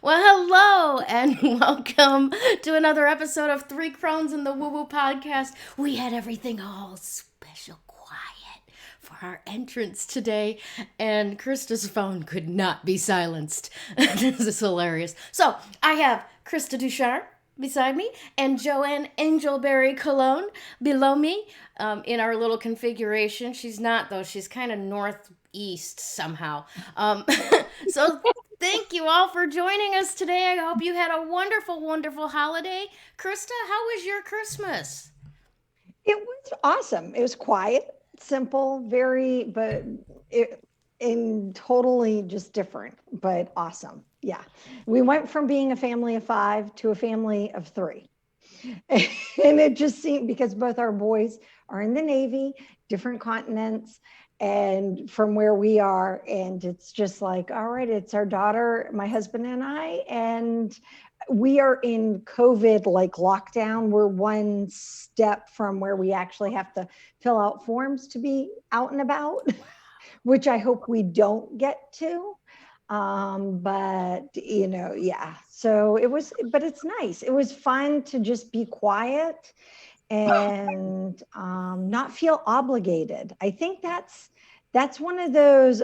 Well, hello and welcome to another episode of Three Crones in the Woo Woo podcast. We had everything all special quiet for our entrance today, and Krista's phone could not be silenced. This is hilarious. So, I have Krista Ducharme beside me and Joanne Angel Barry Colon below me in our little configuration. She's not, though. She's kind of northeast somehow. So thank you all for joining us today. I hope you had a wonderful, wonderful holiday. Krista, how was your Christmas? It was awesome. It was quiet, simple, totally just different, but awesome. Yeah. We went from being a family of 5 to a family of 3. And it just seemed, because both our boys are in the Navy, different continents, and from where we are, and it's just like, all right, it's our daughter, my husband and I, and we are in COVID like lockdown. We're one step from where we actually have to fill out forms to be out and about, which I hope we don't get to. But yeah, so it was, but it's nice. It was fun to just be quiet and not feel obligated. I think that's one of those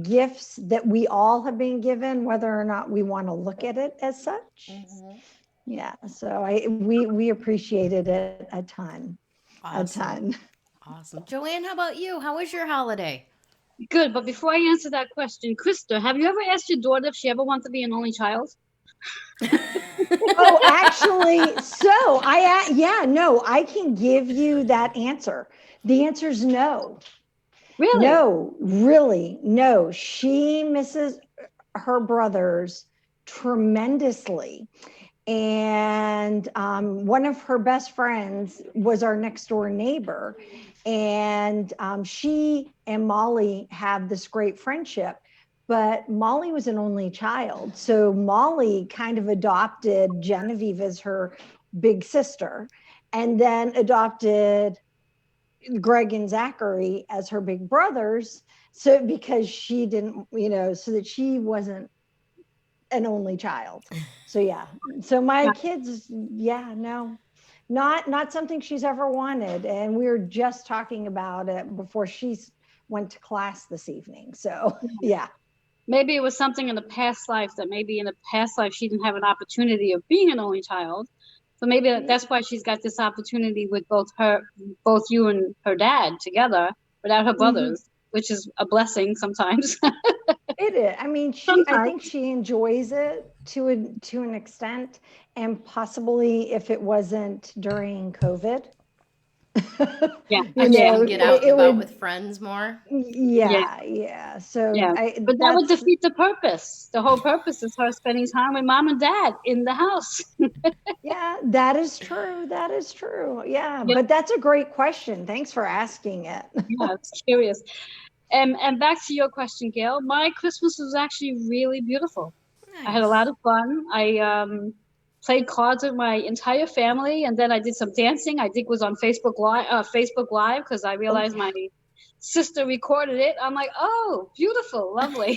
gifts that we all have been given, whether or not we want to look at it as such. Mm-hmm. Yeah, so we appreciated it a ton. Awesome. A ton. Awesome. Joanne, how about you? How was your holiday? Good, but before I answer that question, Krista, have you ever asked your daughter if she ever wants to be an only child? Oh, actually, I can give you that answer. The answer is no. Really? No, really, no. She misses her brothers tremendously. And one of her best friends was our next door neighbor. And she and Molly have this great friendship. But Molly was an only child. So Molly kind of adopted Genevieve as her big sister, and then adopted Greg and Zachary as her big brothers. So because she didn't, so that she wasn't an only child. So yeah. So my kids, not something she's ever wanted. And we were just talking about it before she went to class this evening. So yeah. Maybe it was something in the past life that maybe in the past life she didn't have an opportunity of being an only child. So maybe that's why she's got this opportunity with both you and her dad together without her brothers, which is a blessing sometimes. It is. I mean, I think she enjoys it to an extent, and possibly if it wasn't during COVID. Get out and about with friends more. Yeah. So, but that would defeat the purpose. The whole purpose is her spending time with mom and dad in the house. Yeah, that is true. Yeah, but that's a great question. Thanks for asking it. Yeah, it's curious. And back to your question, Gayle. My Christmas was actually really beautiful. Nice. I had a lot of fun. I played cards with my entire family, and then I did some dancing. I think it was on Facebook Live because I realized my sister recorded it. I'm like, oh, beautiful, lovely.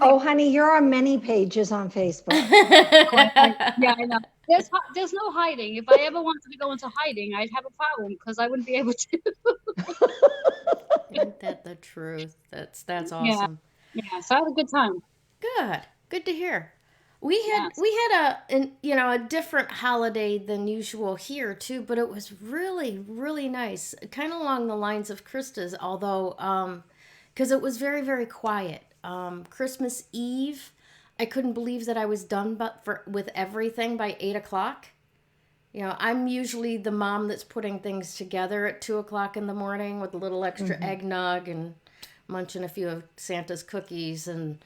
Oh, honey, you're on many pages on Facebook. Yeah, I know. There's no hiding. If I ever wanted to go into hiding, I'd have a problem because I wouldn't be able to. Ain't that the truth? That's awesome. Yeah. So I had a good time. Good to hear. We had a different holiday than usual here too, but it was really, really nice. Kind of along the lines of Krista's, although because it was very, very quiet. Christmas Eve, I couldn't believe that I was done with everything by 8:00. I'm usually the mom that's putting things together at 2:00 in the morning with a little extra eggnog and munching a few of Santa's cookies and,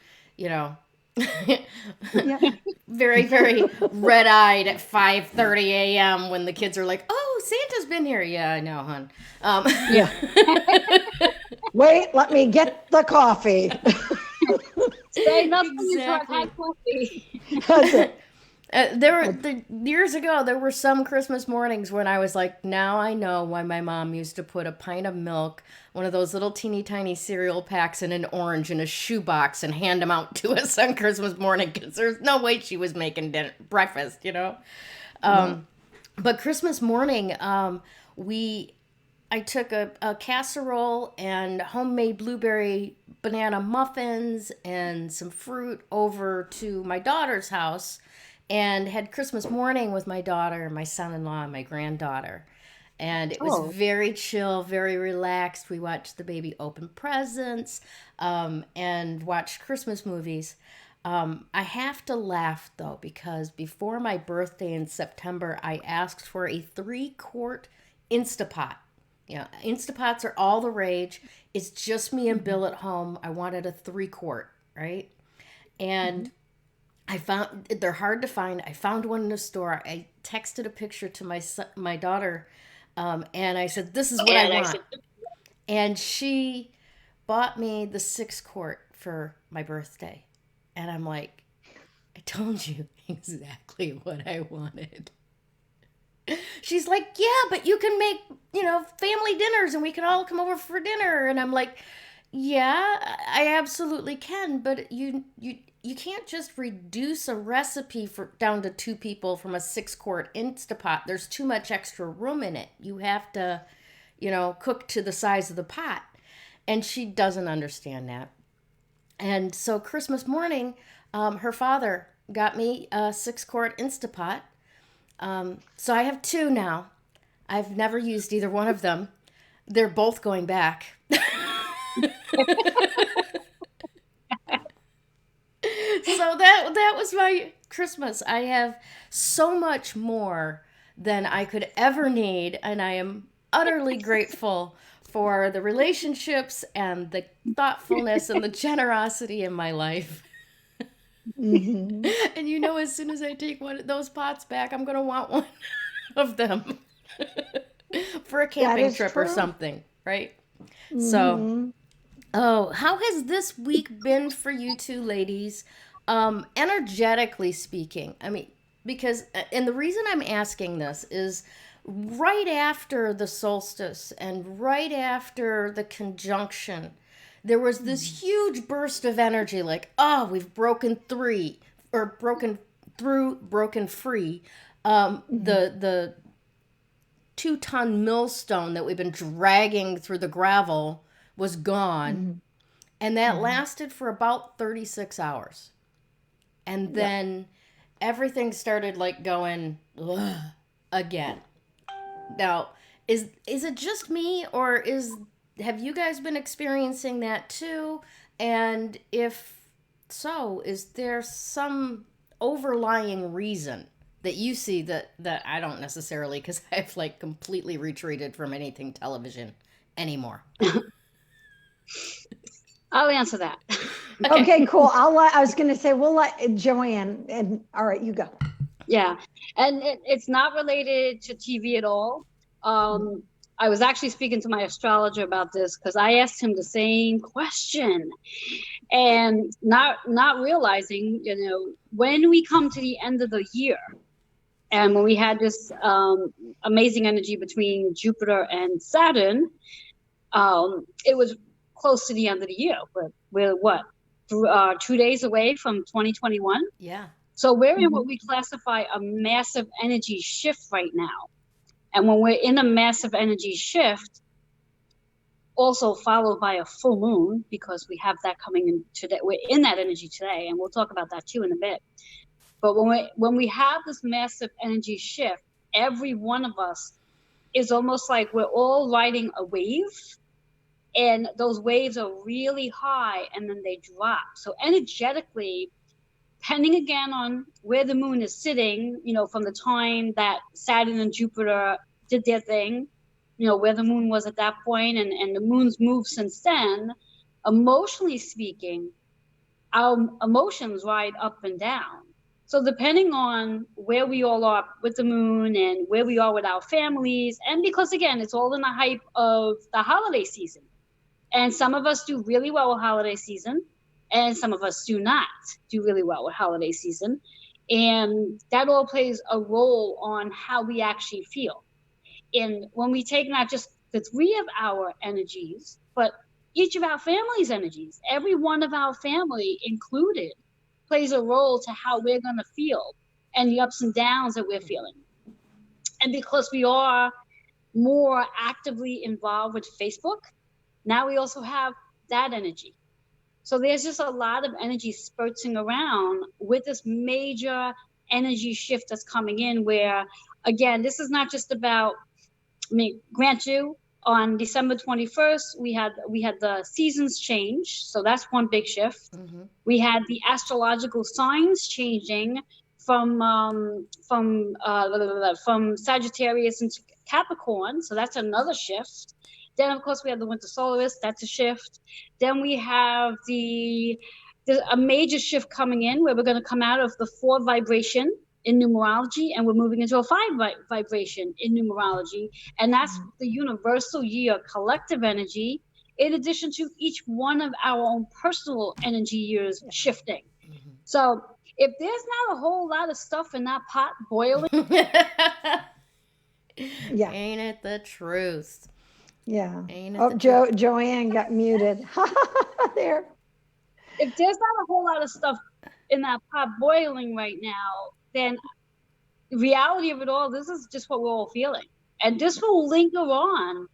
very, very red-eyed at 5:30 a.m. when the kids are like, "Oh, Santa's been here." Yeah, I know, hon. Wait, let me get the coffee. Say nothing until I've had coffee. That's it. Years ago, there were some Christmas mornings when I was like, now I know why my mom used to put a pint of milk, one of those little teeny tiny cereal packs, and an orange in a shoebox and hand them out to us on Christmas morning, because there's no way she was making breakfast, you know? But Christmas morning, I took a casserole and homemade blueberry banana muffins and some fruit over to my daughter's house and had Christmas morning with my daughter, my son-in-law, and my granddaughter. And it was very chill, very relaxed. We watched the baby open presents and watched Christmas movies. I have to laugh, though, because before my birthday in September, I asked for a 3-quart Instapot. You know, Instapots are all the rage. It's just me and Bill at home. I wanted a 3-quart, right? And I found, they're hard to find. I found one in the store. I texted a picture to my daughter, and I said, this is what I want. And she bought me the 6-quart for my birthday. And I'm like, I told you exactly what I wanted. She's like, yeah, but you can make, family dinners and we can all come over for dinner. And I'm like, yeah, I absolutely can. But you can't just reduce a recipe down to 2 people from a 6-quart Instapot. There's too much extra room in it. You have to, cook to the size of the pot. And she doesn't understand that. And so Christmas morning, her father got me a 6-quart Instapot. So I have 2 now. I've never used either one of them. They're both going back. So that was my Christmas. I have so much more than I could ever need, and I am utterly grateful for the relationships and the thoughtfulness and the generosity in my life. And as soon as I take one of those pots back, I'm going to want one of them for a camping trip or something, right? So, how has this week been for you two ladies, energetically speaking? I mean, because, and the reason I'm asking this is right after the solstice and right after the conjunction, there was this huge burst of energy, like, we've broken free. The 2-ton millstone that we've been dragging through the gravel was gone. And that lasted for about 36 hours. And then everything started like going again. Now, is it just me, or have you guys been experiencing that too? And if so, is there some overlying reason that you see that I don't necessarily, because I've like completely retreated from anything television anymore? I'll answer that. Okay, cool. I was going to say, we'll let Joanne, and all right, you go. Yeah. And it's not related to TV at all. I was actually speaking to my astrologer about this because I asked him the same question, and not realizing, when we come to the end of the year, and when we had this amazing energy between Jupiter and Saturn, it was close to the end of the year. We're what, 2 days away from 2021? Yeah. So we're in what we classify a massive energy shift right now. And when we're in a massive energy shift, also followed by a full moon, because we have that coming in today, we're in that energy today, and we'll talk about that too in a bit. But when we have this massive energy shift, every one of us is almost like we're all riding a wave, and those waves are really high and then they drop. So energetically, depending again on where the moon is sitting, from the time that Saturn and Jupiter did their thing, where the moon was at that point, and the moon's moved since then, emotionally speaking, our emotions ride up and down. So depending on where we all are with the moon and where we are with our families, and because again, it's all in the hype of the holiday season. And some of us do really well with holiday season, and some of us do not do really well with holiday season. And that all plays a role on how we actually feel. And when we take not just the 3 of our energies, but each of our family's energies, every one of our family included, plays a role to how we're going to feel and the ups and downs that we're feeling. And because we are more actively involved with Facebook, now we also have that energy. So there's just a lot of energy spurting around with this major energy shift that's coming in where, again, this is not just about, grant you, on December 21st, we had the seasons change. So that's one big shift. Mm-hmm. We had the astrological signs changing from Sagittarius into Capricorn. So that's another shift. Then, of course, we have the winter solstice. That's a shift. Then we have a major shift coming in where we're going to come out of the 4 vibration in numerology, and we're moving into a 5 vibration in numerology. And that's the universal year collective energy, in addition to each one of our own personal energy years shifting. Mm-hmm. So if there's not a whole lot of stuff in that pot boiling. Yeah. Ain't it the truth? Yeah. Joanne got muted. There. If there's not a whole lot of stuff in that pot boiling right now, then the reality of it all, this is just what we're all feeling. And this will linger on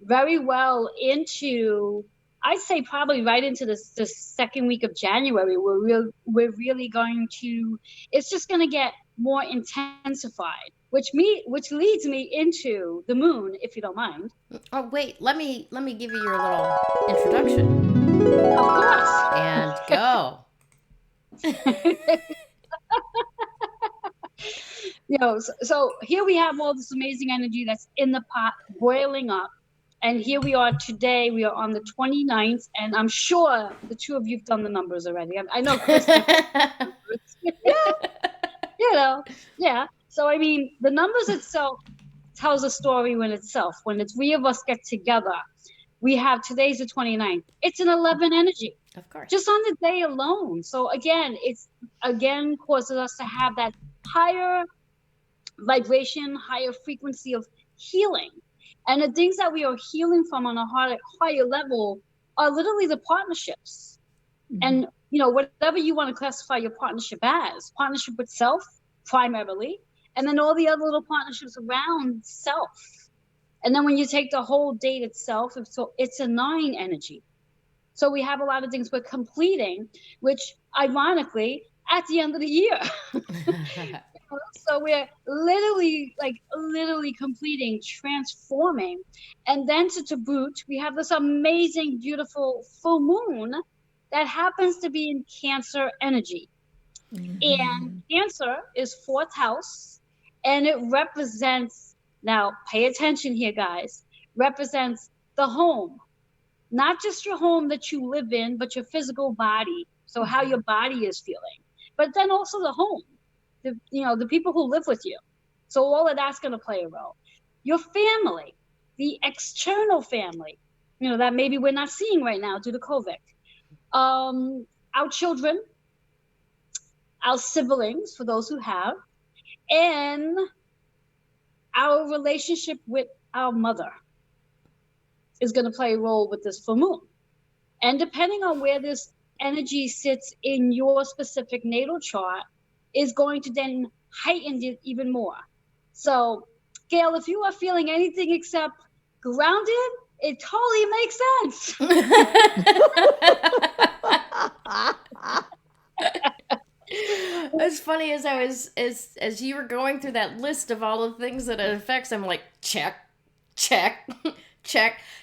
very well into, I'd say probably right into the second week of January. We're really going to, it's just going to get more intensified, which leads me into the moon, if you don't mind. Oh, wait, let me give you your little introduction. Of course. And go. So here we have all this amazing energy that's in the pot boiling up. And here we are today. We are on the 29th, and I'm sure the two of you've done the numbers already. I know Krista. Yeah. So, I mean, the numbers itself tells a story when the 3 of us get together. We have, today's the 29th. It's an 11 energy. Of course. Just on the day alone. So again, causes us to have that higher vibration, higher frequency of healing. And the things that we are healing from on a higher level are literally the partnerships. Mm-hmm. And, whatever you want to classify your partnership as, partnership with self primarily, and then all the other little partnerships around self. And then when you take the whole date itself, it's a 9 energy. So we have a lot of things we're completing, which ironically, at the end of the year. So we're literally completing, transforming. And then to boot, we have this amazing, beautiful full moon that happens to be in Cancer energy. Mm-hmm. And Cancer is 4th house, and it represents, now pay attention here, guys, represents the home. Not just your home that you live in, but your physical body. So how your body is feeling, but then also the home, the people who live with you. So all of that's going to play a role. Your family, the external family, that maybe we're not seeing right now due to COVID. Our children, our siblings, for those who have, and our relationship with our mother is going to play a role with this full moon. And depending on where this energy sits in your specific natal chart is going to then heighten it even more. So, Gayle, if you are feeling anything except grounded, it totally makes sense. As funny as I was, as you were going through that list of all the things that it affects, I'm like, check.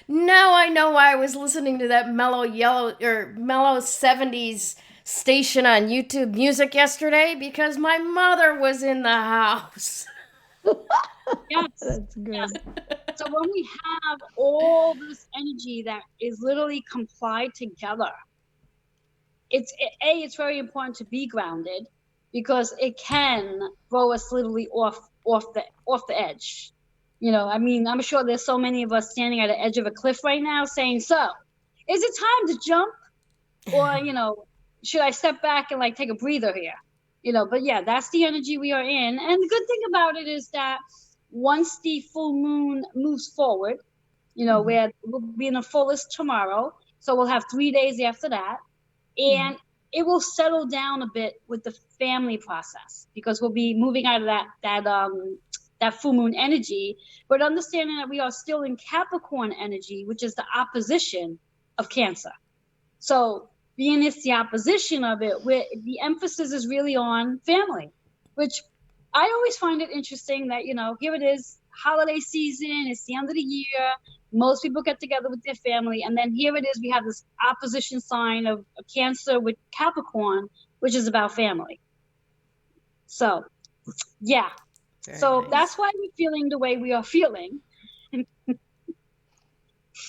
Now I know why I was listening to that mellow 70s station on YouTube Music yesterday, because my mother was in the house. Yes, that's good. Yes. So when we have all this energy that is literally complied together, it's very important to be grounded, because it can throw us literally off the edge. I'm sure there's so many of us standing at the edge of a cliff right now saying, so, is it time to jump? Or, should I step back and take a breather here? but yeah, that's the energy we are in. And the good thing about it is that once the full moon moves forward, we'll be in the fullest tomorrow. So we'll have 3 days after that. And it will settle down a bit with the family process, because we'll be moving out of that full moon energy, but understanding that we are still in Capricorn energy, which is the opposition of Cancer. So being it's the opposition of it, where the emphasis is really on family, which I always find it interesting that, here it is, holiday season, it's the end of the year, most people get together with their family, and then here it is, we have this opposition sign of Cancer with Capricorn, which is about family. So, yeah. Very so nice. That's why we're feeling the way we are feeling.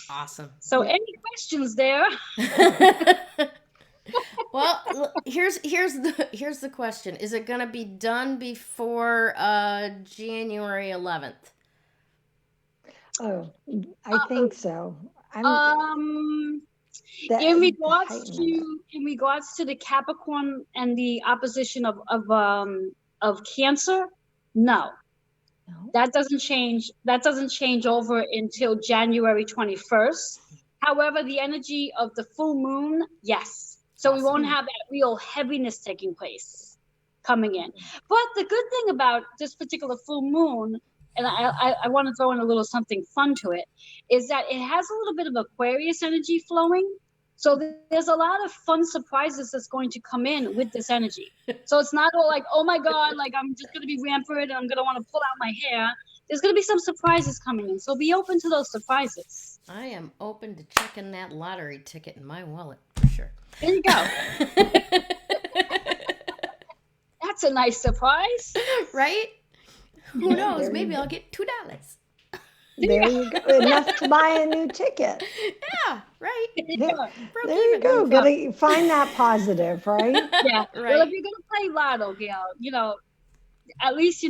Awesome. So any questions there? Well, here's the question. Is it going to be done before January 11th? Oh, I think so. In regards to the Capricorn and the opposition of Cancer, no. That doesn't change. That doesn't change over until January 21st. However, the energy of the full moon, yes. So we won't have that real heaviness taking place coming in. But the good thing about this particular full moon, and I want to throw in a little something fun to it, is that it has a little bit of Aquarius energy flowing. So there's a lot of fun surprises that's going to come in with this energy. So it's not all like, oh my God, like I'm just going to be rampant and I'm going to want to pull out my hair. There's going to be some surprises coming in. So be open to those surprises. I am open to checking that lottery ticket in my wallet for sure. There you go. That's a nice surprise. Right? Who knows? Maybe I'll get $2. There you go. Enough to buy a new ticket. Yeah, right. There you go. Gotta find that positive, right? Yeah. Right. Well, if you're going to play lotto, Gayle, at least,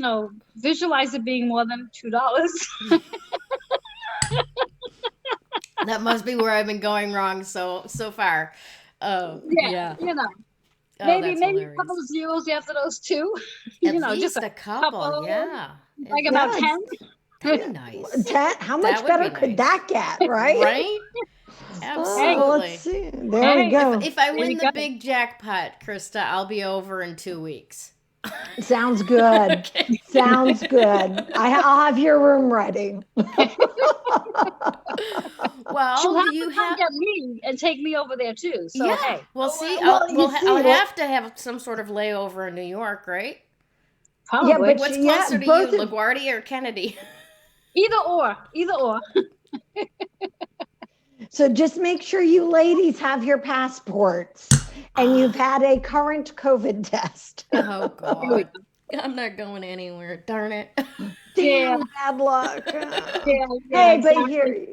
visualize it being more than $2. That must be where I've been going wrong so far. Yeah. Maybe a couple of zeros after those two. At least just a couple. Yeah. Like about 10. That'd be nice. 10? How much better could that get, right? Right? Absolutely. Oh, let's see. There we go. If I win the big jackpot, Krista, I'll be over in 2 weeks. Sounds good. Okay. Sounds good. I'll have your room ready. Well, she'll have to come get me and take me over there too. So, yeah. Hey. Well, see, I'll have to have some sort of layover in New York, right? Probably. Yeah, but what's closer to you, LaGuardia or Kennedy? Either or. So just make sure you ladies have your passports and you've had a current COVID test. Oh, God. I'm not going anywhere. Darn it. Damn, bad luck. Hey, exactly. But here,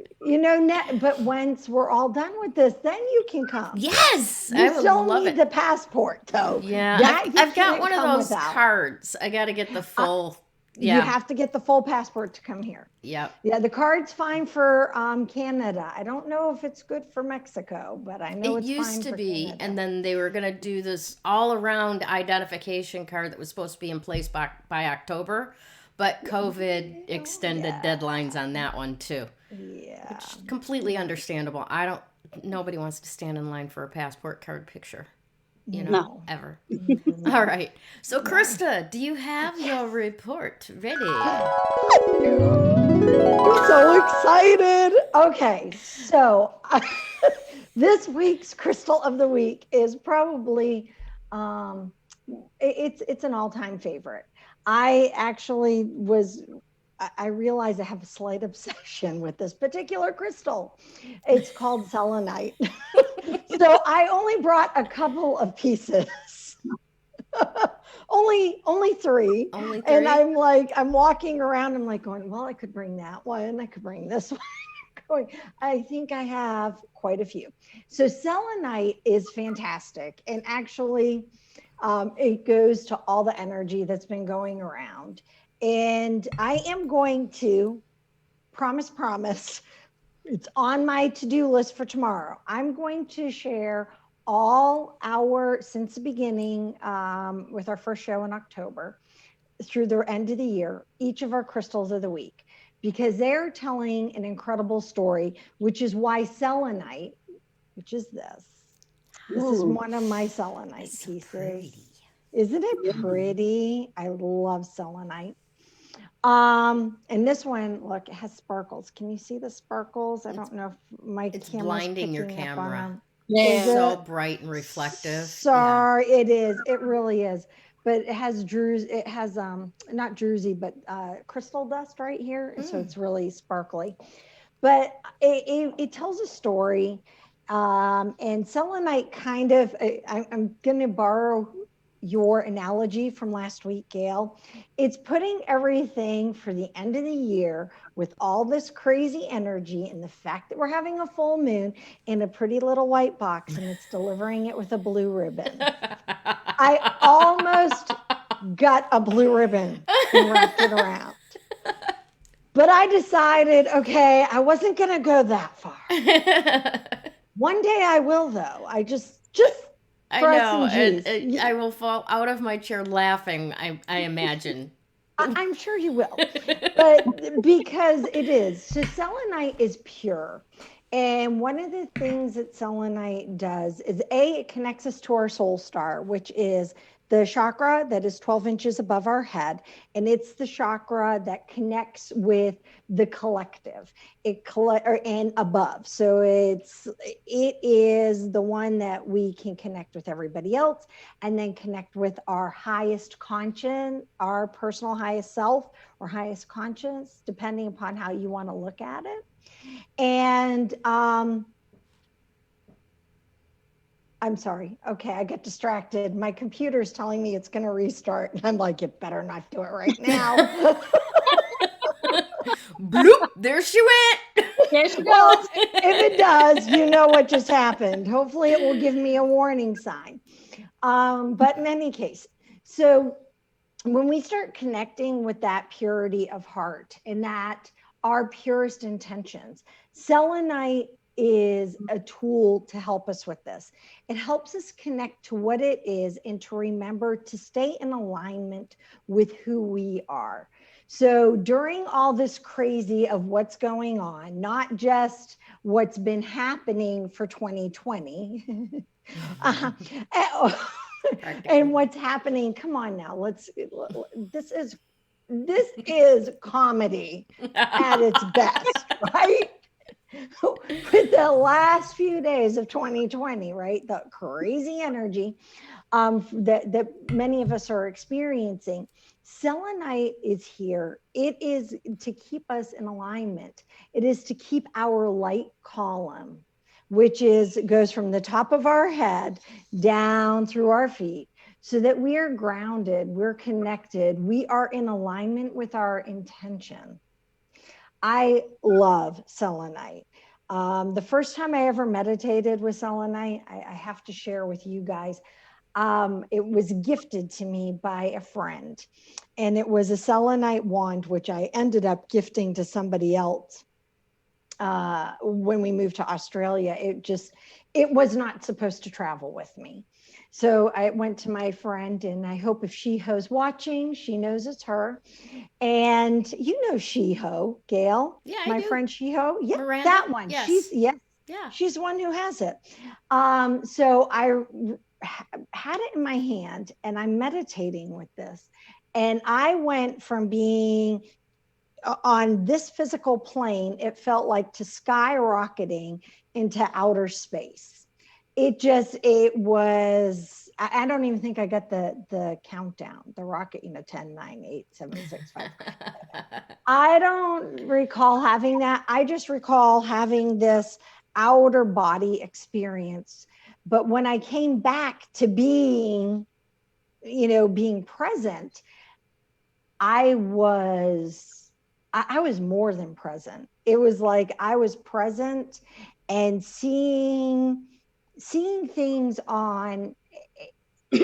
but once we're all done with this, then you can come. Yes, I would still love need it. the passport, though. Yeah, I've got one of those cards. I got to get the full. You have to get the full passport to come here. Yep. Yeah, the card's fine for Canada. I don't know if it's good for Mexico, but I know it's fine for Canada. It used to be, and then they were going to do this all-around identification card that was supposed to be in place by October, but COVID extended deadlines on that one too. Yeah. Which completely understandable. Nobody wants to stand in line for a passport card picture. No. Ever. All right. So, Krista, do you have your report ready? I'm so excited. Okay, so this week's Crystal of the Week is probably, it's an all-time favorite. I realize I have a slight obsession with this particular crystal. It's called selenite. So I only brought a couple of pieces. only three. Only 3. And I'm walking around, I'm like going, well, I could bring that one. I could bring this one. I think I have quite a few. So selenite is fantastic. And actually, it goes to all the energy that's been going around. And I am going to promise, it's on my to-do list for tomorrow. I'm going to share since the beginning, with our first show in October through the end of the year, each of our crystals of the week, because they're telling an incredible story, which is why selenite, which is this is one of my selenite pieces. Pretty. Isn't it pretty? I love selenite. And this one, look, it has sparkles. Can you see the sparkles? I don't know if my It's camera's blinding your picking up on camera. them. Yeah. So bright and reflective. Sorry, it is. It really is. But it has not druzy, but crystal dust right here. So it's really sparkly. But it tells a story. And selenite kind of, I'm going to borrow your analogy from last week, Gayle. It's putting everything for the end of the year with all this crazy energy and the fact that we're having a full moon in a pretty little white box, and it's delivering it with a blue ribbon. I almost got a blue ribbon and wrapped it around. But I decided, okay, I wasn't going to go that far. One day I will, though. I know, and I will fall out of my chair laughing, I imagine. I'm sure you will. But because it is. So selenite is pure. And one of the things that selenite does is it connects us to our soul star, which is the chakra that is 12 inches above our head. And it's the chakra that connects with the collective and above. So it is the one that we can connect with everybody else and then connect with our highest conscience, our personal highest self or highest conscience, depending upon how you want to look at it. And I'm sorry. Okay, I get distracted. My computer's telling me it's going to restart. And I'm like, you better not do it right now. Bloop, there she went. There she goes. Well, if it does, you know what just happened. Hopefully it will give me a warning sign. But in any case, so when we start connecting with that purity of heart and that our purest intentions, selenite is a tool to help us with this. It helps us connect to what it is and to remember to stay in alignment with who we are. So during all this crazy of what's going on, not just what's been happening for 2020, and what's happening, come on now, this is comedy at its best, right? With the last few days of 2020, right? The crazy energy that many of us are experiencing. Selenite is here. It is to keep us in alignment. It is to keep our light column, which goes from the top of our head down through our feet, so that we are grounded, we're connected, we are in alignment with our intention. I love selenite. The first time I ever meditated with selenite, I have to share with you guys, it was gifted to me by a friend, and it was a selenite wand, which I ended up gifting to somebody else when we moved to Australia. It was not supposed to travel with me. So I went to my friend, and I hope if Shiho's watching, she knows it's her. And you know Shiho, Gayle? Yeah, my do. friend Shiho? Yeah, Miranda? that one. Yes. She's the one who has it. So I had it in my hand, and I'm meditating with this. And I went from being on this physical plane, it felt like, to skyrocketing into outer space. It was, I don't even think I got the countdown, the rocket, 10, 9, 8, 7, 6, 5. I don't recall having that. I just recall having this outer body experience. But when I came back to being present, I was more than present. It was like I was present and seeing things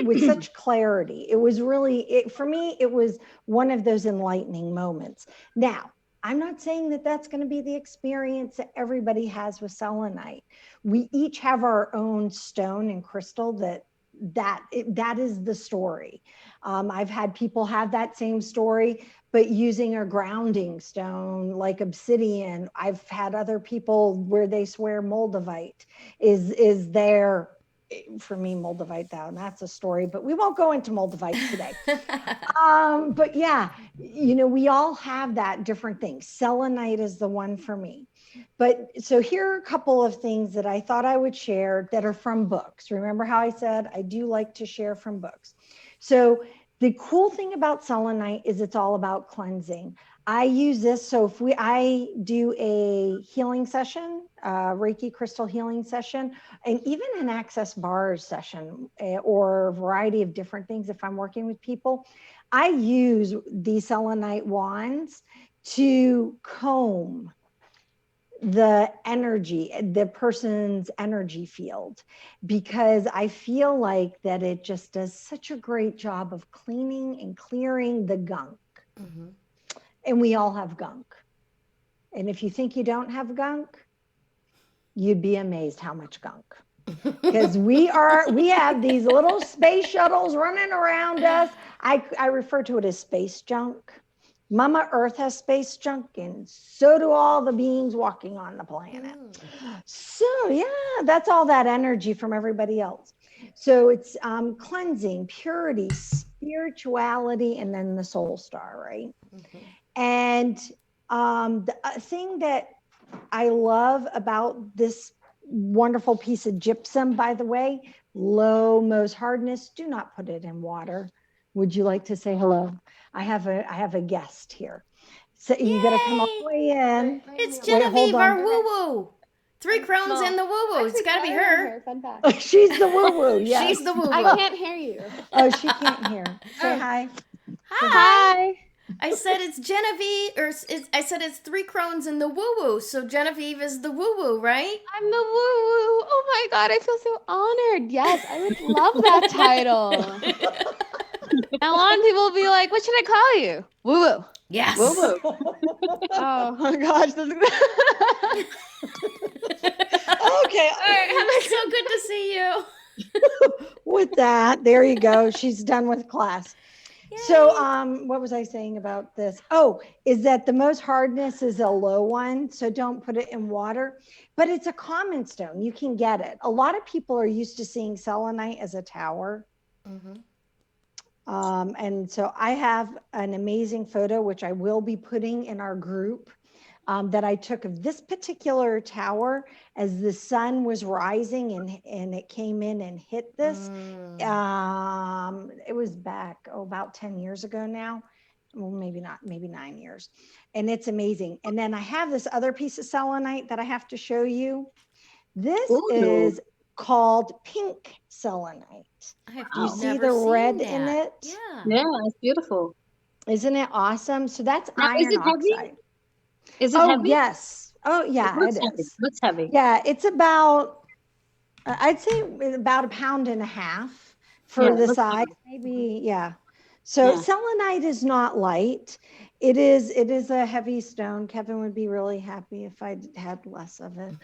with such clarity. It was really, for me, it was one of those enlightening moments. Now, I'm not saying that that's going to be the experience that everybody has with selenite. We each have our own stone and crystal that is the story. I've had people have that same story, but using a grounding stone like obsidian. I've had other people where they swear moldavite is there. For me, moldavite, that's a story, but we won't go into moldavite today. But yeah, we all have that different thing. Selenite is the one for me. But so here are a couple of things that I thought I would share that are from books. Remember how I said I do like to share from books. So the cool thing about selenite is it's all about cleansing. I use this. So I do a healing session, Reiki crystal healing session, and even an access bars session, or a variety of different things. If I'm working with people, I use these selenite wands to comb the energy, the person's energy field, because I feel like that it just does such a great job of cleaning and clearing the gunk. Mm-hmm. And we all have gunk. And if you think you don't have gunk, you'd be amazed how much gunk. Because we have these little space shuttles running around us. I refer to it as space junk. Mama Earth has space junk, and so do all the beings walking on the planet. So yeah, that's all that energy from everybody else. So it's cleansing, purity, spirituality, and then the soul star, right? Mm-hmm. And the thing that I love about this wonderful piece of gypsum, by the way, low Mohs hardness, do not put it in water. Would you like to say hello? I have a guest here. So you got to come all the way in. It's Genevieve, our woo-woo. 3 Crones and the woo-woo. It's got to be her. Fun fact. Oh, she's the woo-woo, yes. She's the woo-woo. I can't hear you. Oh, she can't hear. Say hi. Hi. I said it's Genevieve, I said it's 3 Crones and the woo-woo. So Genevieve is the woo-woo, right? I'm the woo-woo. Oh my God, I feel so honored. Yes, I would love that title. Now on people will be like, what should I call you? Woo-woo. Yes. Woo-woo. Oh my gosh. Okay. All right. So good to see you. With that, there you go. She's done with class. Yay. So what was I saying about this? Oh, is that the Mohs hardness is a low one, so don't put it in water, but it's a common stone. You can get it. A lot of people are used to seeing selenite as a tower. Mm-hmm. And so I have an amazing photo, which I will be putting in our group, that I took of this particular tower as the sun was rising and it came in and hit this. It was back, about 10 years ago now. Well, maybe not, maybe 9 years. And it's amazing. And then I have this other piece of selenite that I have to show you. This is called pink selenite. Do you see the red in it? Yeah, it's beautiful. Isn't it awesome? So that's iron oxide. Heavy? Is it heavy? Yes. Oh, yeah, it is. What's heavy? Yeah, it's about, I'd say about 1.5 pounds for the size, maybe. Yeah. So selenite is not light. It is a heavy stone. Kevin would be really happy if I had less of it,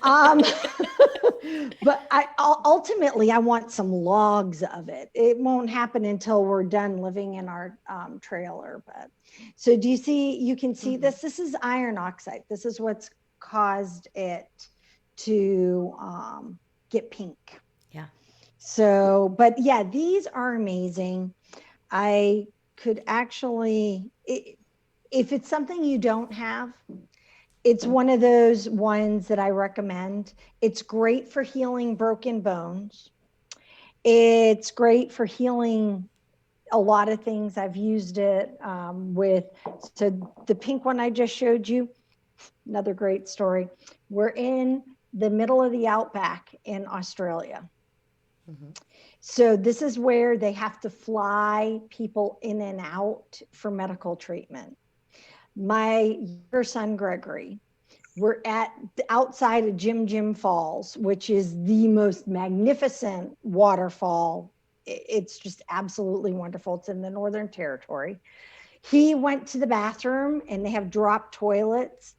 I'm sure. But ultimately I want some logs of it. It won't happen until we're done living in our trailer. But so do you see? You can see this. This is iron oxide. This is what's caused it to get pink. Yeah. So, but yeah, these are amazing. I could actually, if it's something you don't have, it's one of those ones that I recommend. It's great for healing broken bones. It's great for healing a lot of things. I've used it so the pink one I just showed you, another great story. We're in the middle of the outback in Australia. Mm-hmm. So this is where they have to fly people in and out for medical treatment. My younger son, Gregory, we're outside of Jim Falls, which is the most magnificent waterfall. It's just absolutely wonderful. It's in the Northern Territory. He went to the bathroom and they have drop toilets.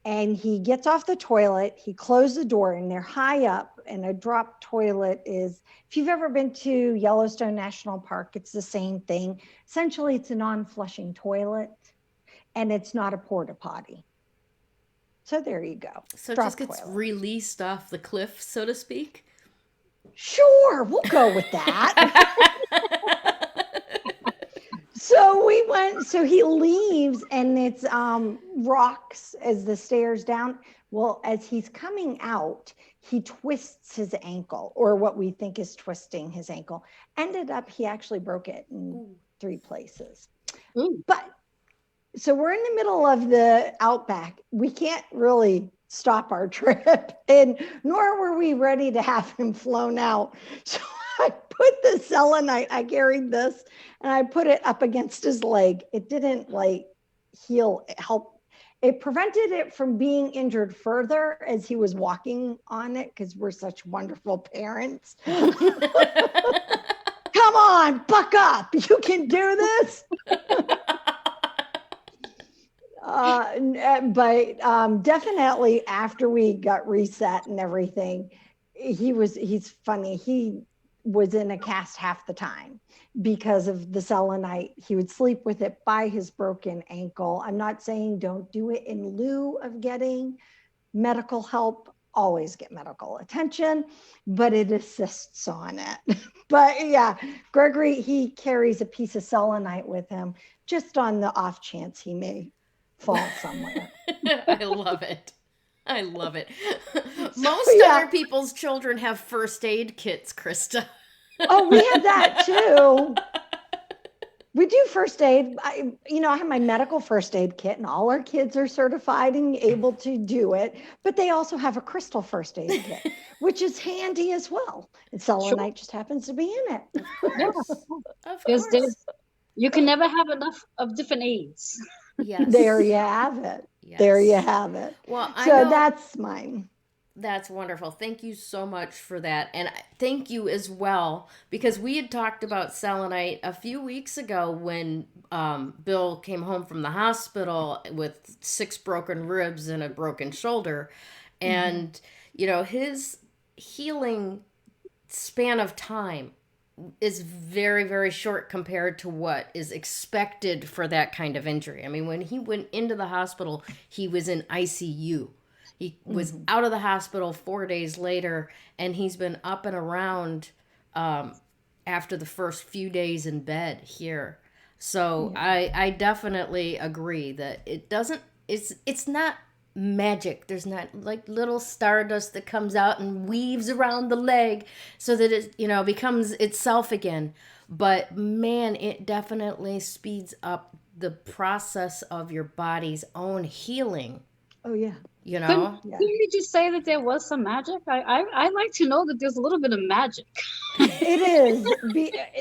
And he gets off the toilet, he closed the door, and they're high up. And a drop toilet is, if you've ever been to Yellowstone National Park, it's the same thing. Essentially, it's a non-flushing toilet, and it's not a porta potty. So there you go. So it Drop just gets toilet. released off the cliff, so to speak? Sure, we'll go with that. So we went, so he leaves and it's rocks as the stairs down. Well, as he's coming out, he twists his ankle, or what we think is twisting his ankle. Ended up, he actually broke it in 3 places. But so we're in the middle of the outback. We can't really stop our trip, and nor were we ready to have him flown out. So I put the selenite, I carried this, and I put it up against his leg. It didn't like help. It prevented it from being injured further as he was walking on it, because we're such wonderful parents. Come on, buck up. You can do this. But definitely after we got reset and everything, he's funny. He was in a cast half the time because of the selenite. He would sleep with it by his broken ankle. I'm not saying don't do it in lieu of getting medical help. Always get medical attention, but it assists on it. But yeah, Gregory, he carries a piece of selenite with him just on the off chance he may fall somewhere. I love it. I love it. Most other people's children have first aid kits, Krista. Oh, we have that too. We do first aid. I have my medical first aid kit, and all our kids are certified and able to do it. But they also have a crystal first aid kit, which is handy as well. And selenite just happens to be in it. Of course. You can never have enough of different aids. Yes. There you have it. Yes. There you have it. Well, that's mine. That's wonderful. Thank you so much for that. And thank you as well, because we had talked about selenite a few weeks ago when Bill came home from the hospital with 6 broken ribs and a broken shoulder. And, his healing span of time is very, very short compared to what is expected for that kind of injury. I mean, when he went into the hospital, he was in ICU. He was out of the hospital 4 days later, and he's been up and around after the first few days in bed here. So I definitely agree that it's not magic. There's not like little stardust that comes out and weaves around the leg so that it, becomes itself again. But man, it definitely speeds up the process of your body's own healing. Oh, yeah. Couldn't you just say that there was some magic? I like to know that there's a little bit of magic. It is.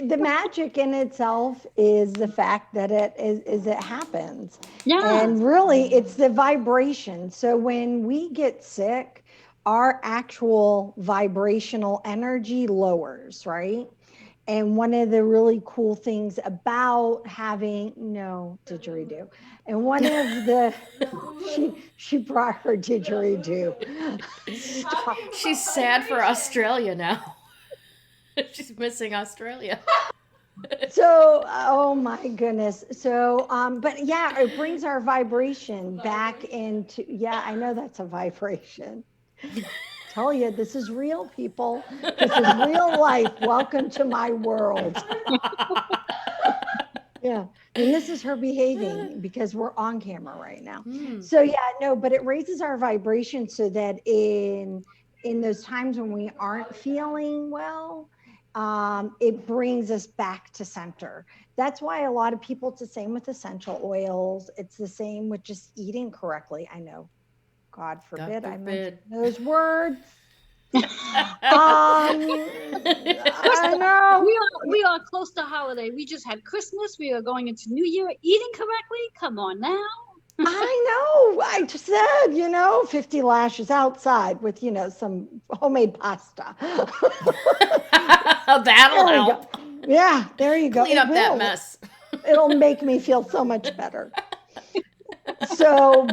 The magic in itself is the fact that it happens. Yeah. And really, it's the vibration. So when we get sick, our actual vibrational energy lowers, right? And one of the really cool things about having didgeridoo, and one of the she brought her didgeridoo. Stop. She's sad for Australia now. She's missing Australia. So, oh my goodness. So, but yeah, it brings our vibration back into. Yeah, I know that's a vibration. Tell you, this is real, people. This is real life. Welcome to my world. Yeah, and this is her behaving because we're on camera right now. So yeah, no, but it raises our vibration so that in those times when we aren't feeling well, it brings us back to center. That's why a lot of people, it's the same with essential oils. It's the same with just eating correctly. I know. God forbid I mention those words. I know. We are close to holiday. We just had Christmas. We are going into New Year. Eating correctly? Come on now. I know. I just said, 50 lashes outside with, some homemade pasta. That'll help. Yeah, there you go. Clean up that mess. It'll make me feel so much better. So,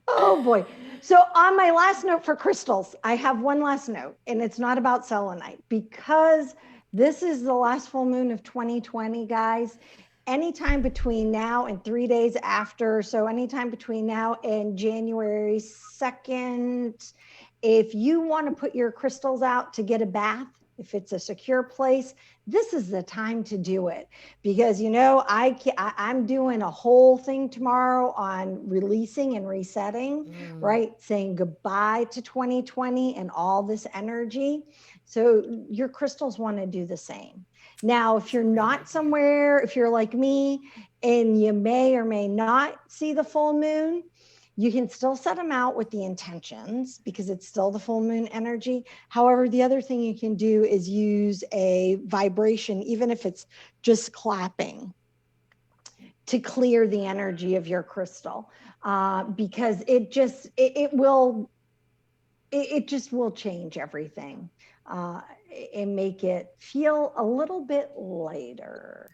oh boy. So on my last note for crystals, I have one last note, and it's not about selenite, because this is the last full moon of 2020, guys. Anytime between now and 3 days after, so anytime between now and January 2nd, if you want to put your crystals out to get a bath, if it's a secure place, this is the time to do it. Because, you know, I'm doing a whole thing tomorrow on releasing and resetting, right? Saying goodbye to 2020 and all this energy. So your crystals want to do the same. Now, if you're not somewhere, if you're like me and you may or may not see the full moon, you can still set them out with the intentions because it's still the full moon energy. However, the other thing you can do is use a vibration, even if it's just clapping, to clear the energy of your crystal, because it just will change everything and make it feel a little bit lighter.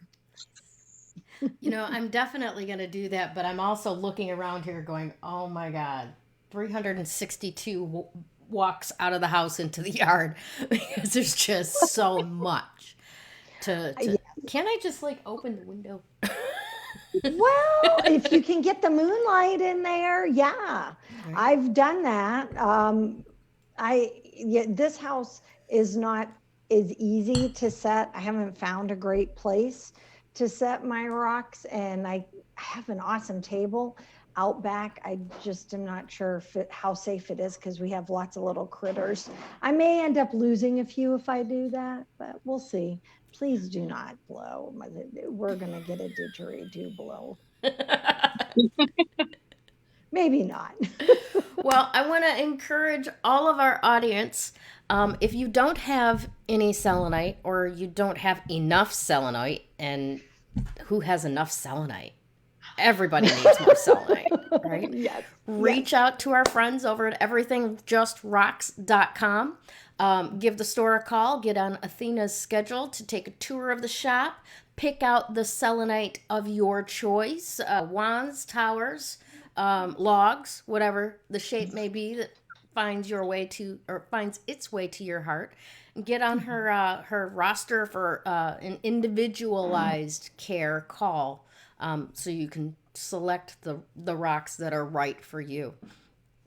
You know, I'm definitely going to do that, but I'm also looking around here going, oh my God, 362 walks out of the house into the yard because there's just so much to Yes. Can't I just like open the window? Well, if you can get the moonlight in there, yeah. Right. I've done that. This house is not as easy to set. I haven't found a great place to set my rocks, and I have an awesome table out back. I just am not sure how safe it is because we have lots of little critters. I may end up losing a few if I do that, but we'll see. Please do not blow. We're going to get a didgeridoo blow. Maybe not. Well, I want to encourage all of our audience, if you don't have any selenite or you don't have enough selenite, and who has enough selenite? Everybody needs more selenite, right? Yes. Reach out to our friends over at everythingjustrocks.com. Give the store a call, get on Athena's schedule to take a tour of the shop, pick out the selenite of your choice, wands, towers, logs, whatever the shape may be that finds its way to your heart. Get on her roster for an individualized care call, so you can select the rocks that are right for you.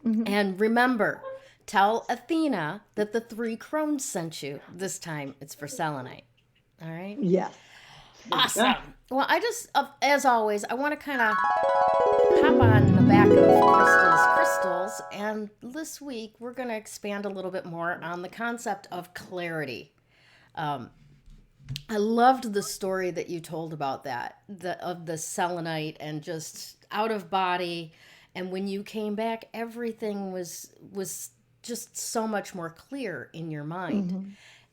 Mm-hmm. And remember, tell Athena that the 3 Crones sent you. This time it's for selenite. All right? Yes. Awesome. Well, I just, as always, I want to kind of hop on the back of Krista's crystals. And this week, we're going to expand a little bit more on the concept of clarity. I loved the story that you told about that, of the selenite and just out of body. And when you came back, everything was just so much more clear in your mind. Mm-hmm.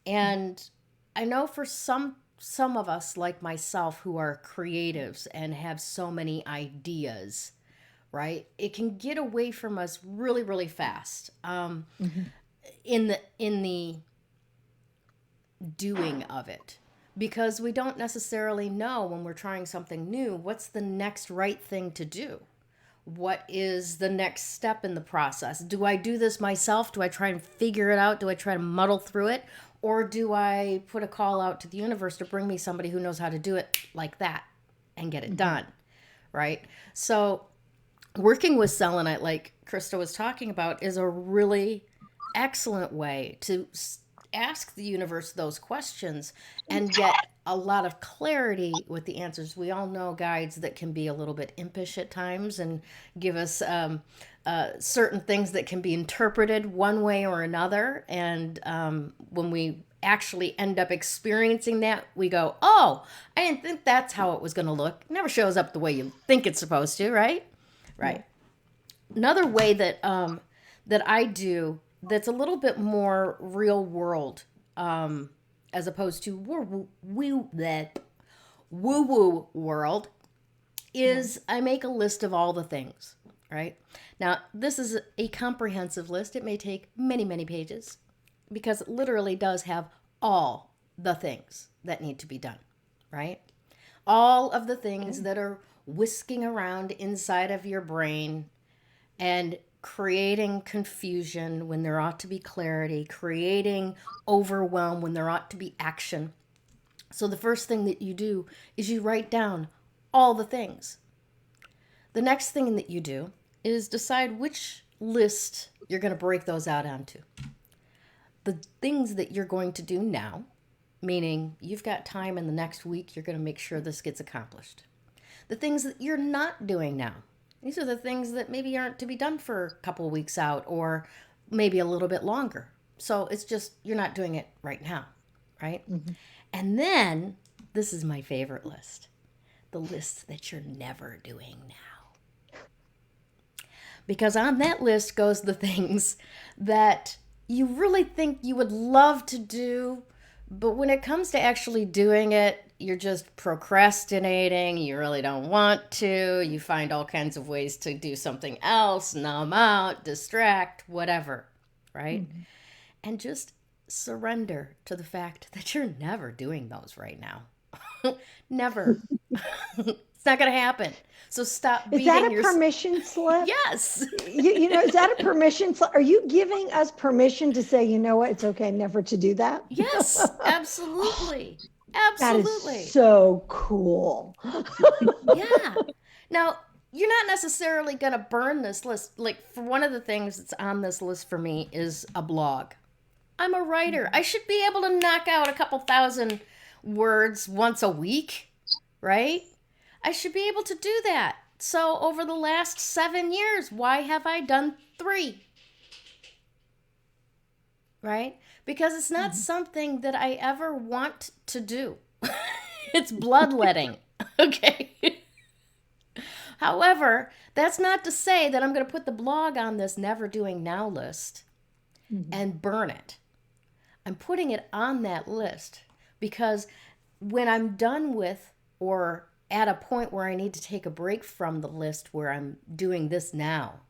And I know for some of us, like myself, who are creatives and have so many ideas, right? It can get away from us really, really fast. In the doing of it, because we don't necessarily know when we're trying something new, what's the next right thing to do? What is the next step in the process? Do I do this myself? Do I try and figure it out? Do I try to muddle through it? Or do I put a call out to the universe to bring me somebody who knows how to do it like that and get it done, right? So working with selenite, like Krista was talking about, is a really excellent way to ask the universe those questions and get a lot of clarity with the answers. We all know guides that can be a little bit impish at times and give us certain things that can be interpreted one way or another. And when we actually end up experiencing that, we go, oh, I didn't think that's how it was going to look. It never shows up the way you think it's supposed to, right? Right. Another way that I do that's a little bit more real world, as opposed to woo-woo world, is I make a list of all the things, right? Now, this is a comprehensive list. It may take many, many pages because it literally does have all the things that need to be done, right? All of the things that are whisking around inside of your brain and creating confusion when there ought to be clarity, creating overwhelm when there ought to be action. So the first thing that you do is you write down all the things. The next thing that you do is decide which list you're going to break those out onto. The things that you're going to do now, meaning you've got time in the next week, you're going to make sure this gets accomplished. The things that you're not doing now, these are the things that maybe aren't to be done for a couple of weeks out or maybe a little bit longer. So it's just, you're not doing it right now, right? Mm-hmm. And then, this is my favorite list, the list that you're never doing now. Because on that list goes the things that you really think you would love to do, but when it comes to actually doing it, you're just procrastinating, you really don't want to, you find all kinds of ways to do something else, numb out, distract, whatever, right? Mm-hmm. And just surrender to the fact that you're never doing those right now. Never. It's not going to happen. So stop beating yourself. Is that a permission slip? Yes. Is that a permission slip? Are you giving us permission to say, you know what, it's okay never to do that? Yes, absolutely. Absolutely. That is so cool. Yeah. Now, you're not necessarily going to burn this list. Like, for one of the things that's on this list for me is a blog. I'm a writer. I should be able to knock out a couple thousand words once a week, right? I should be able to do that. So over the last 7 years, why have I done 3? Right? Because it's not something that I ever want to do. It's bloodletting. Okay. However, that's not to say that I'm going to put the blog on this never doing now list and burn it. I'm putting it on that list because when I'm done with or at a point where I need to take a break from the list where I'm doing this now,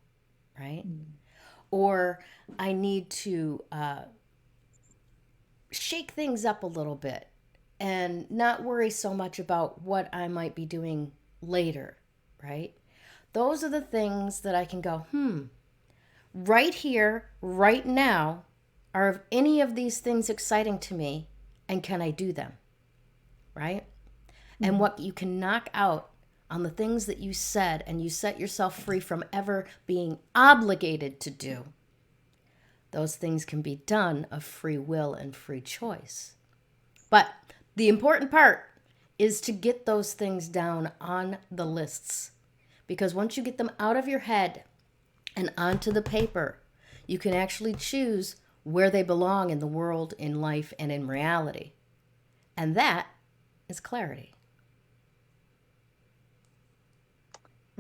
right? Or I need to shake things up a little bit and not worry so much about what I might be doing later, right? Those are the things that I can go, right here, right now, are any of these things exciting to me, and can I do them, right? And what you can knock out on the things that you said and you set yourself free from ever being obligated to do, those things can be done of free will and free choice. But the important part is to get those things down on the lists. Because once you get them out of your head and onto the paper, you can actually choose where they belong in the world, in life, and in reality. And that is clarity.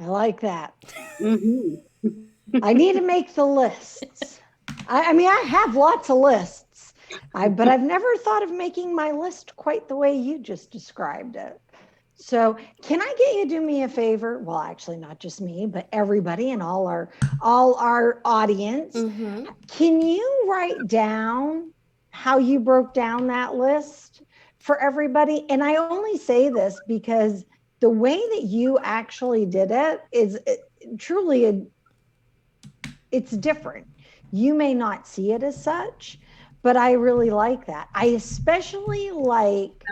I like that. I need to make the lists. I mean, I have lots of lists, but I've never thought of making my list quite the way you just described it. So can I get you to do me a favor? Well, actually, not just me, but everybody and all our audience. Can you write down how you broke down that list for everybody? And I only say this because the way that you actually did it is truly it's different. You may not see it as such, but I really like that. I especially like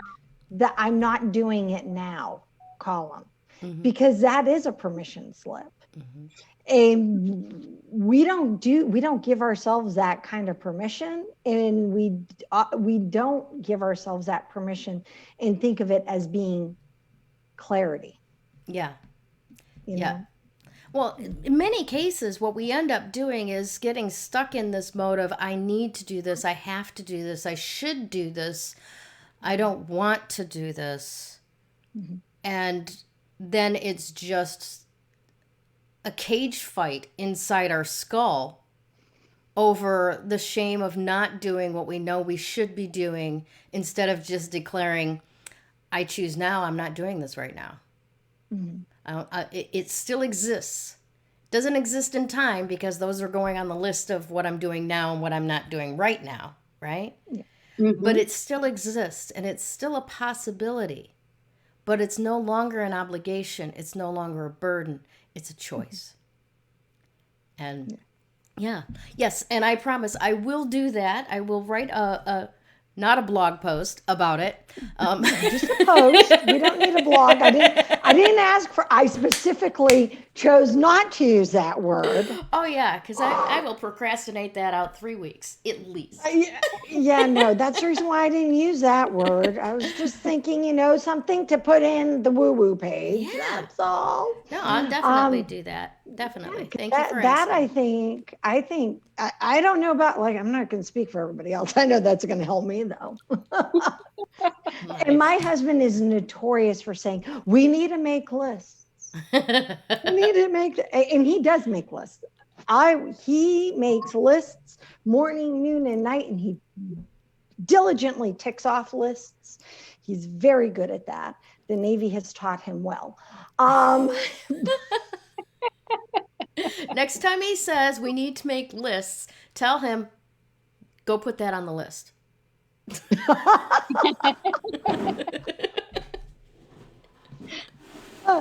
the I'm not doing it now column, because that is a permission slip. And we don't give ourselves that kind of permission, and we don't give ourselves that permission and think of it as being clarity. Yeah. You know? Well, in many cases, what we end up doing is getting stuck in this mode of, I need to do this, I have to do this, I should do this, I don't want to do this. And then it's just a cage fight inside our skull over the shame of not doing what we know we should be doing, instead of just declaring, I choose now, I'm not doing this right now. It still exists. Doesn't exist in time because those are going on the list of what I'm doing now and what I'm not doing right now, right? but it still exists and it's still a possibility, but it's no longer an obligation. It's no longer a burden. It's a choice. And yes. And I promise I will do that. I will write not a blog post about it. Just a post. We don't need a blog. I didn't ask for, I specifically chose not to use that word. Oh yeah, because I will procrastinate that out 3 weeks at least. No, that's the reason why I didn't use that word. I was just thinking, something to put in the woo-woo page. Yeah. That's all. No, I'll definitely do that. Definitely. Thank you for that. asking. I think, I don't know about, I'm not going to speak for everybody else. I know that's going to help me though. And my husband is notorious for saying, we need to make lists. We need to make, and he does make lists. He makes lists morning, noon, and night, and he diligently ticks off lists. He's very good at that. The Navy has taught him well. Next time he says we need to make lists, tell him, go put that on the list.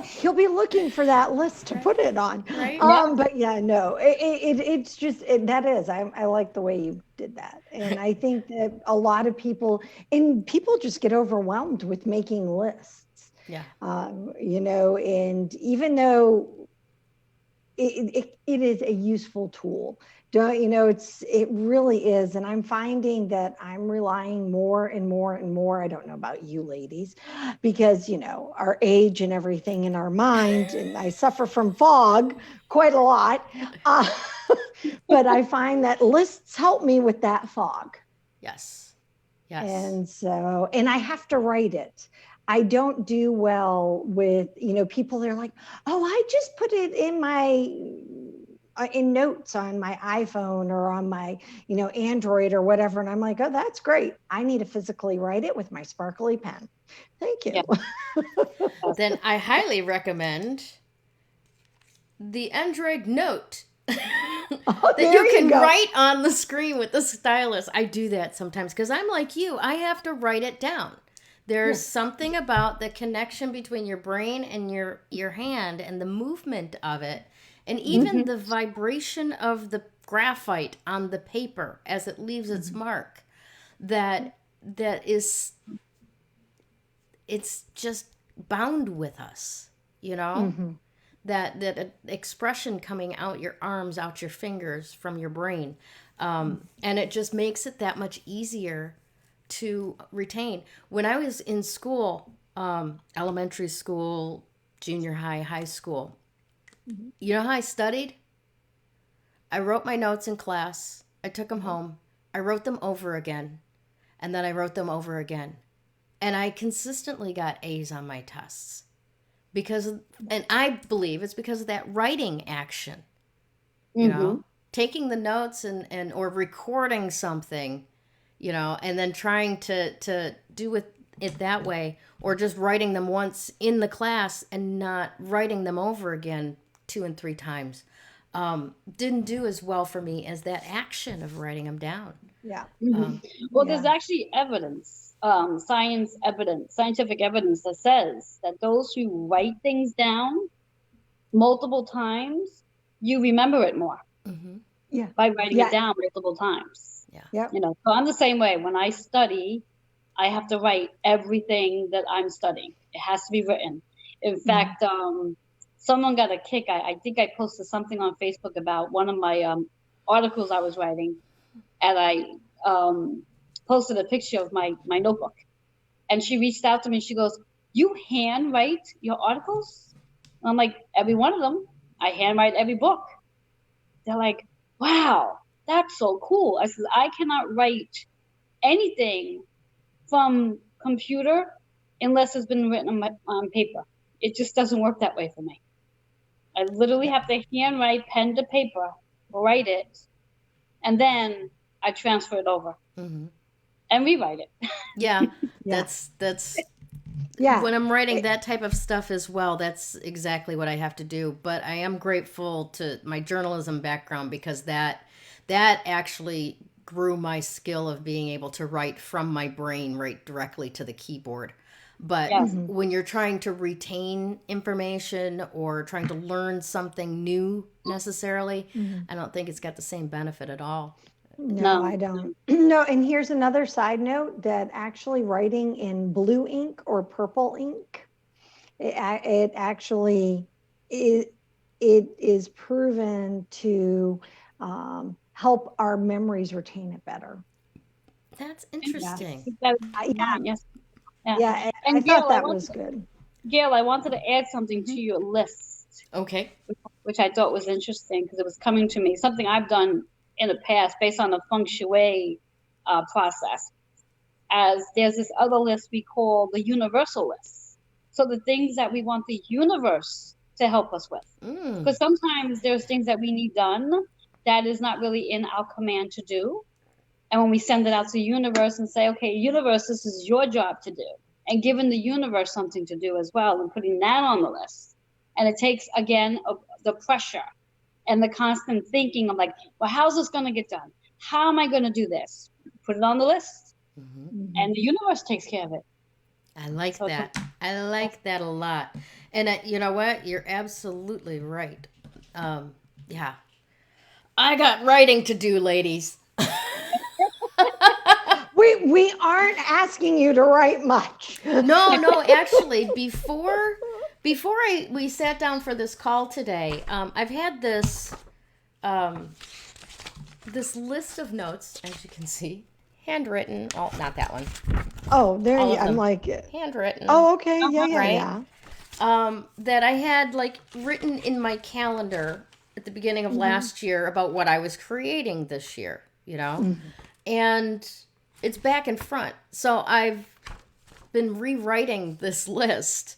He'll be looking for that list to put it on. Right? But yeah, no, it's just, that is, I like the way you did that. And I think that a lot of people just get overwhelmed with making lists. Yeah. And even though it is a useful tool, it really is. And I'm finding that I'm relying more and more and more. I don't know about you ladies, because, our age and everything in our mind, and I suffer from fog quite a lot. But I find that lists help me with that fog. Yes. And I have to write it. I don't do well with, people that are like, oh, I just put it in in notes on my iPhone or on my, Android or whatever. And I'm like, oh, that's great. I need to physically write it with my sparkly pen. Thank you. Yeah. Then I highly recommend the Android Note that you can write on the screen with the stylus. I do that sometimes because I'm like you. I have to write it down. There's something about the connection between your brain and your hand and the movement of it. And even the vibration of the graphite on the paper as it leaves its mark, that is, it's just bound with us, that expression coming out your arms, out your fingers, from your brain. And it just makes it that much easier to retain. When I was in school, elementary school, junior high, high school, you know how I studied? I wrote my notes in class. I took them home. I wrote them over again. And then I wrote them over again. And I consistently got A's on my tests. And I believe it's because of that writing action. Taking the notes and or recording something, and then trying to do it that way, or just writing them once in the class and not writing them over again 2 and 3 times, didn't do as well for me as that action of writing them down. Yeah. There's actually evidence, scientific evidence that says that those who write things down multiple times, you remember it more. Yeah. By writing it down multiple times. Yeah. So I'm the same way. When I study, I have to write everything that I'm studying. It has to be written. In fact, someone got a kick. I think I posted something on Facebook about one of my articles I was writing, and I posted a picture of my notebook. And she reached out to me. She goes, "You handwrite your articles?" And I'm like, "Every one of them. I handwrite every book." They're like, "Wow, that's so cool." I said, "I cannot write anything from computer unless it's been written on paper. It just doesn't work that way for me. I literally have to handwrite, pen to paper, write it, and then I transfer it over and rewrite it." Yeah, that's when I'm writing that type of stuff as well. That's exactly what I have to do. But I am grateful to my journalism background, because that actually grew my skill of being able to write from my brain right directly to the keyboard. But Yes. when you're trying to retain information or trying to learn something new necessarily, I don't think it's got the same benefit at all. No, No. I don't. No, and here's another side note that actually writing in blue ink or purple ink, it actually it is proven to help our memories retain it better. That's interesting. Yeah, Yes. yeah, I And thought Gayle, that was good. Gayle, I wanted to add something to your list, Okay. which I thought was interesting because it was coming to me, something I've done in the past based on the feng shui process. As there's this other list we call the universal list. So the things that we want the universe to help us with. Because sometimes there's things that we need done that is not really in our command to do. And when we send it out to the universe and say, okay, universe, this is your job to do, and giving the universe something to do as well, and putting that on the list. And it takes, again, the pressure and the constant thinking of like, well, how's this going to get done? How am I going to do this? Put it on the list, and the universe takes care of it. I like that. I like that a lot. And you know what? You're absolutely right. Yeah. I got writing to do, ladies. We aren't asking you to write much. No, actually, before we sat down for this call today, I've had this this list of notes, as you can see, handwritten. Oh, not that one. Oh, there All you of them. I'm like it. Handwritten. Oh, okay. Yeah, Right. yeah. That I had like written in my calendar at the beginning of last year about what I was creating this year, you know? And it's back and front. So I've been rewriting this list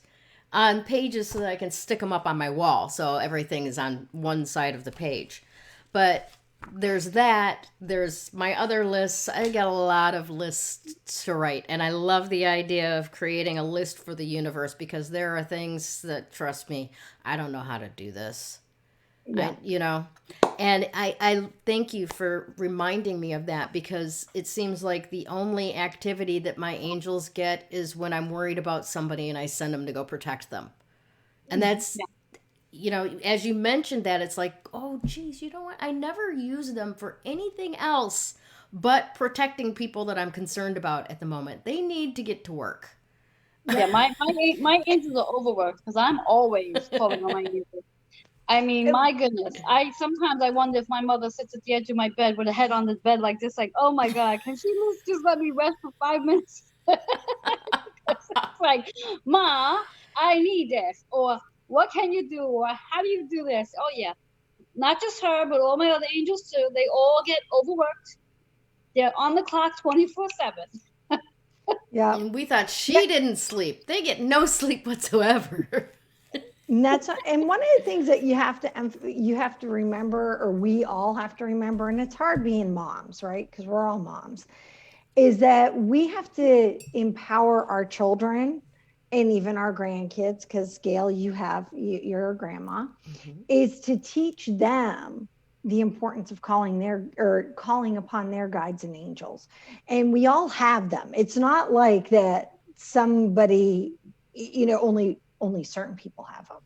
on pages so that I can stick them up on my wall. So everything is on one side of the page. But there's that. There's my other lists. I got a lot of lists to write. And I love the idea of creating a list for the universe because there are things that, trust me, I don't know how to do this. Yeah. And I thank you for reminding me of that because it seems like the only activity that my angels get is when I'm worried about somebody and I send them to go protect them. And that's, as you mentioned that, it's like, oh, geez, you know what? I never use them for anything else but protecting people that I'm concerned about at the moment. They need to get to work. Yeah, my angels are overworked because I'm always calling on my angels. I mean, my goodness. Sometimes I wonder if my mother sits at the edge of my bed with her head on the bed like this, like, oh my God, can she just let me rest for 5 minutes? It's like, Ma, I need this. Or what can you do? Or how do you do this? Oh yeah. Not just her, but all my other angels too. They all get overworked. They're on the clock 24/7. Yeah. And we thought she didn't sleep. They get no sleep whatsoever. And and one of the things that you have to remember, or we all have to remember, and it's hard being moms, right? Because we're all moms, is that we have to empower our children and even our grandkids. Because Gayle, you're a grandma, is to teach them the importance of calling upon their guides and angels, and we all have them. It's not like that somebody, only certain people have them.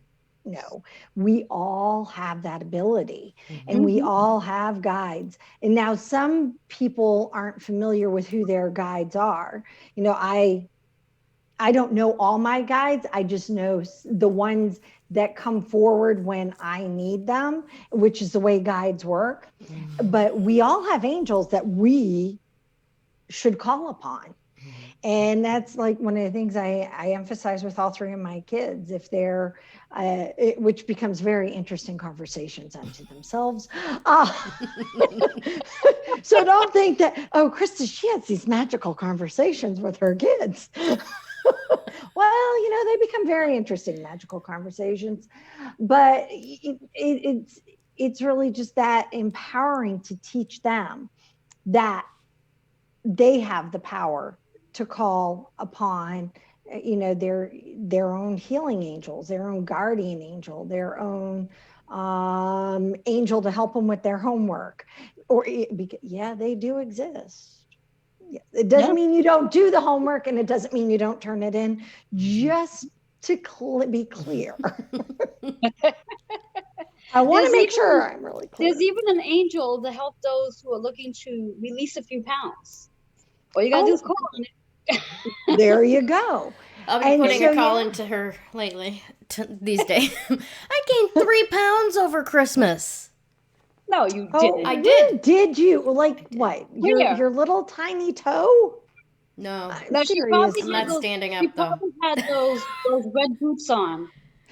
No, we all have that ability, and we all have guides. And now some people aren't familiar with who their guides are. I don't know all my guides. I just know the ones that come forward when I need them, which is the way guides work. But we all have angels that we should call upon. And that's like one of the things I emphasize with all three of my kids, if they're, which becomes very interesting conversations unto themselves. So don't think that, oh, Krista, she has these magical conversations with her kids. Well, they become very interesting, magical conversations. But it's really just that empowering to teach them that they have the power to call upon, their own healing angels, their own guardian angel, their own angel to help them with their homework. Yeah, they do exist. Yeah. It doesn't mean you don't do the homework, and it doesn't mean you don't turn it in. Just to be clear. I want to make sure I'm really clear. There's even an angel to help those who are looking to release a few pounds. All you got to do is call on it. There you go. I'll be putting a call into her lately, these days. I gained 3 pounds over Christmas. No, you didn't. I did. Did you? Like what? Your little tiny toe? No. Seriously. I'm not standing up, she though. probably had those red boots on.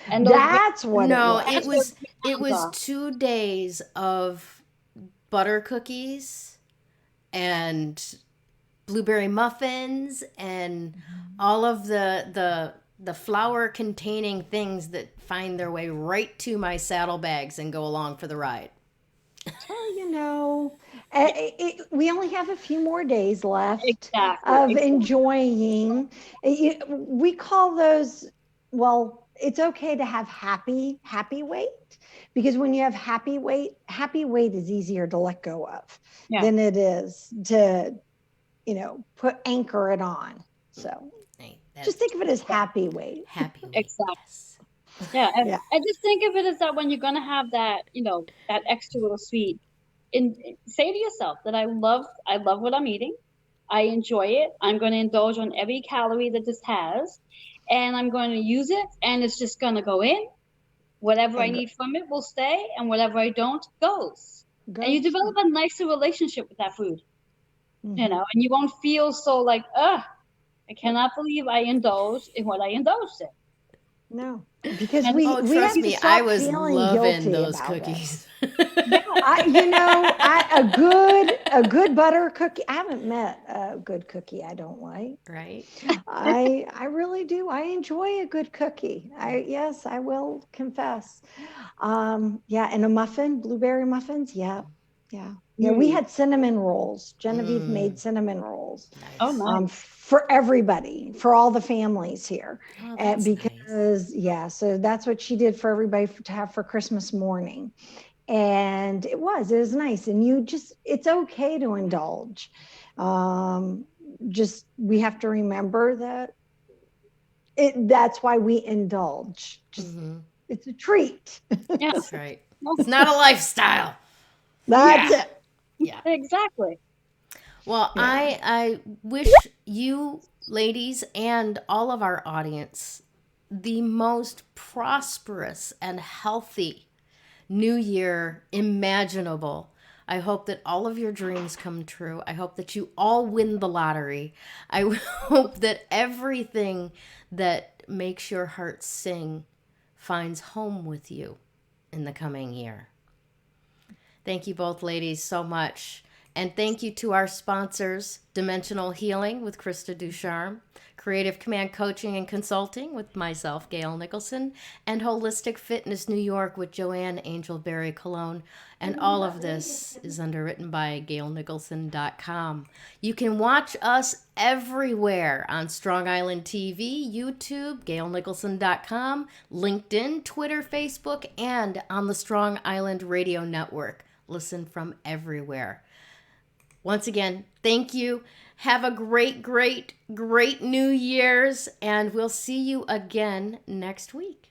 And that's what it was. It was 2 days of butter cookies and blueberry muffins and all of the flour containing things that find their way right to my saddlebags and go along for the ride. We only have a few more days left of enjoying. We call those, well, it's okay to have happy weight, because when you have happy weight is easier to let go of than it is to, anchor it on. So just think of it as happy weight. Happy weight. Exactly. Yeah. And just think of it as that when you're going to have that, that extra little sweet, and say to yourself that I love what I'm eating. I enjoy it. I'm going to indulge on every calorie that this has, and I'm going to use it, and it's just going to go in. Whatever I need from it will stay, and whatever I don't goes. And you develop a nicer relationship with that food, and you won't feel so like, I cannot believe I indulged in what I indulged in. No, because we trust have me, to stop I was loving those about cookies. A good butter cookie. I haven't met a good cookie I don't like. Right. I really do. I enjoy a good cookie. I will confess. And a muffin, blueberry muffins. Yeah. We had cinnamon rolls. Genevieve made cinnamon rolls. Nice. Oh, nice. For everybody, for all the families here. Because nice. So that's what she did for everybody to have for Christmas morning. And it was nice. And it's okay to indulge. We have to remember that that's why we indulge. It's a treat. Yeah. That's right. It's not a lifestyle. That's it. Yeah. Exactly. Well, I wish you ladies and all of our audience the most prosperous and healthy new year imaginable. I hope that all of your dreams come true. I hope that you all win the lottery. I hope that everything that makes your heart sing finds home with you in the coming year. Thank you both ladies so much. And thank you to our sponsors, Dimensional Healing with Krista Ducharme, Creative Command Coaching and Consulting with myself, Gayle Nicholson, and Wholistic Fitness New York with Joanne Angel Barry Colon. And all of this is underwritten by GayleNicholson.com. You can watch us everywhere on Strong Island TV, YouTube, GayleNicholson.com, LinkedIn, Twitter, Facebook, and on the Strong Island Radio Network. Listen from everywhere. Once again, thank you. Have a great New Year's, and we'll see you again next week.